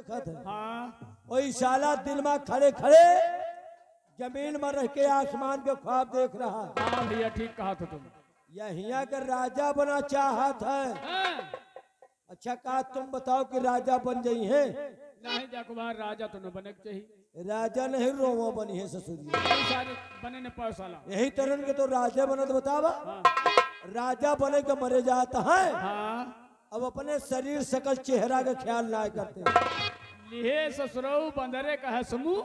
देखा था। हाँ वही साला दिल में खड़े खड़े जमीन में रह के आसमान के ख्वाब देख रहा। हाँ भैया ठीक कहा था तुम। यहिया का राजा बना चाहत है। हाँ। अच्छा कहा तुम बताओ कि राजा बन जाई है? नहीं जाकुमार राजा तो न बने के चाहिए। राजा नहीं रोवा बनी है ससुरी। सारे बने न पाओ साला। यही तरह के तो राजा बना तो बतावा। हाँ। राजा बने के मरे जाता है। हाँ। अब अपने शरीर सकल चेहरा का ख्याल ना करते। लिहे ससुरऊ बंदरे का है समूह।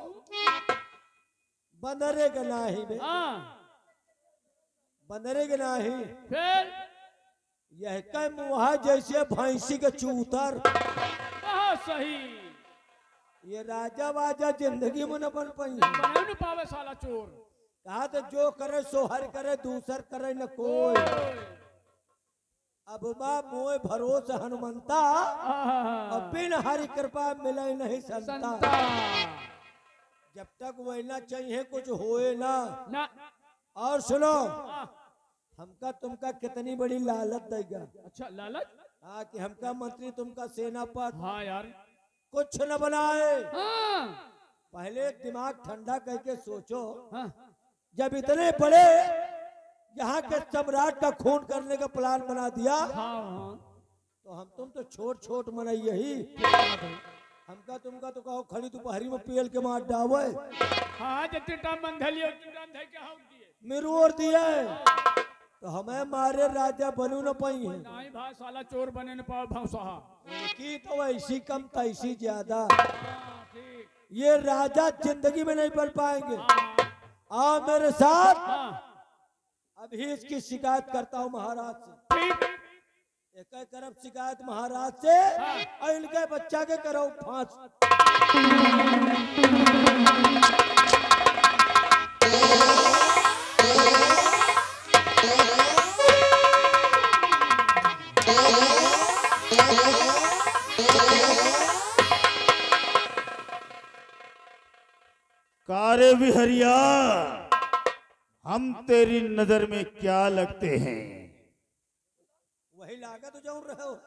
बंदरे का नाही बे। हाँ। बंदरे के नाही। फिर यह का मुहा जैसे भैंसी के चूतर। बहुत सही। ये राजा वाजा जिंदगी में न बन पाई। बने न पावे साला चोर। कहा तो जो करे सो हर करे दूसर करे न कोई। अब बा मोए भरोसे हनुमंता अब बिन हरि कृपा मिले नहीं संता। जब तक वही चाहिए कुछ होए ना। और सुनो हमका तुमका कितनी बड़ी लालच देगा। अच्छा लालच। हाँ कि हमका मंत्री तुमका सेनापति। हाँ यार कुछ न बनाए। हाँ। पहले दिमाग ठंडा करके सोचो। हाँ। जब इतने बड़े यहाँ के सम्राट का खून करने का प्लान बना दिया। हाँ। तो हम तुम तो छोट छोट मना यही। हमका तुमका तो कहो खड़ी दोपहरी में पेल के मार डावे। हाँ जितने टाइम बंधलियो उतने टाइम धै के हाउ दिए। मेरू और दिए तो हमें मारे राजा बनू न पाई है। नहीं भा साला चोर बने न पाओ भौसहा। की तो ऐसी कम तैसी ज्यादा। हाँ, ठीक। ये राजा जिंदगी में नहीं बन पाएंगे। आओ मेरे साथ। हाँ। अभी इसकी शिकायत करता हूँ महाराज से। ठीक। एक तरफ शिकायत महाराज से। हाँ। और इनके बच्चा के करो फांस। कारे बिहरिया हम तेरी नजर में क्या लगते हैं? वही लागत तो जाऊं रहे हो।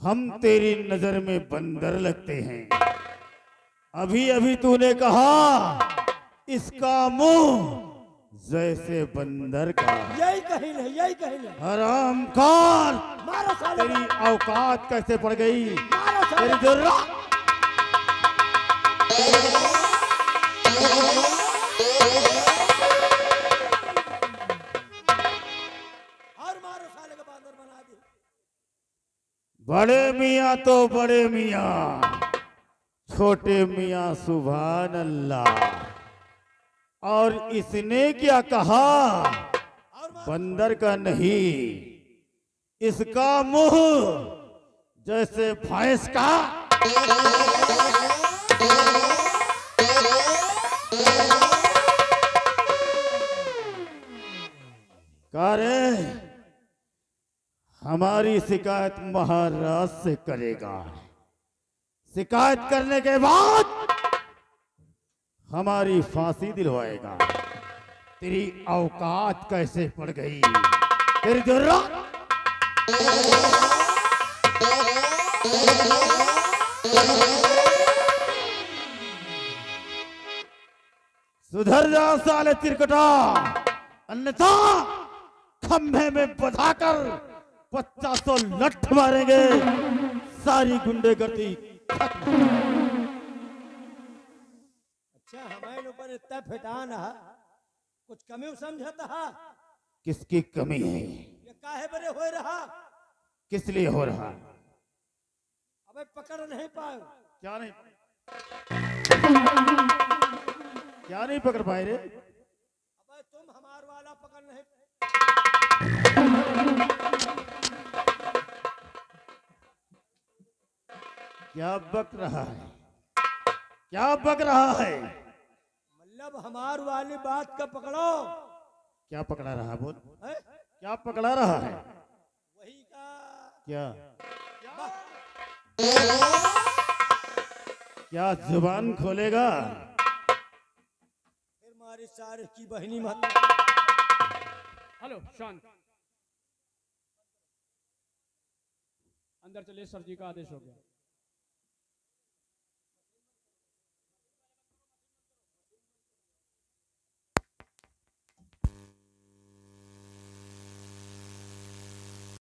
हम तेरी नजर में बंदर लगते हैं। अभी अभी तूने कहा इसका मुंह जैसे बंदर का। यही कहीं नहीं यही कहीं नहीं। हराम खान मारो साले। तेरी औकात कैसे पड़ गई? मारो साले। तेरी जुर्रत। और मारो साले का बांदर बना दे। बड़े मियाँ तो बड़े मियाँ, छोटे मियाँ सुभान अल्लाह। और इसने क्या कहा? बंदर का नहीं, इसका मुंह जैसे भैंस का। कारे हमारी शिकायत महाराज से करेगा। शिकायत करने के बाद हमारी फांसी दिलवाएगा। तेरी औकात कैसे पड़ गई? तेरी जुर्रत। सुधर जा साले तिरकटा, अन्यथा खंभे में बधाकर 50 लठ मारेंगे। सारी गुंडेगर्दी खत्म। अच्छा हमारे ऊपर इतना फिटान है, कुछ कमी समझता है? किसकी कमी है? ये काहे बरे हो रहा? किस लिए हो रहा? अबे पकड़ नहीं पाए। क्या नहीं क्या नहीं पकड़ पाए रे? अबे तुम हमार वाला पकड़ नहीं। क्या बक रहा है? क्या बक रहा है? मतलब हमार वाली बात का पकड़ो। क्या पकड़ा रहा? बोल। है? क्या पकड़ा रहा है? वही का। क्या क्या जुबान खोलेगा? फिर मारी सारे की बहनी मत। हेलो शांत। अंदर चलिए, सर जी का आदेश हो गया।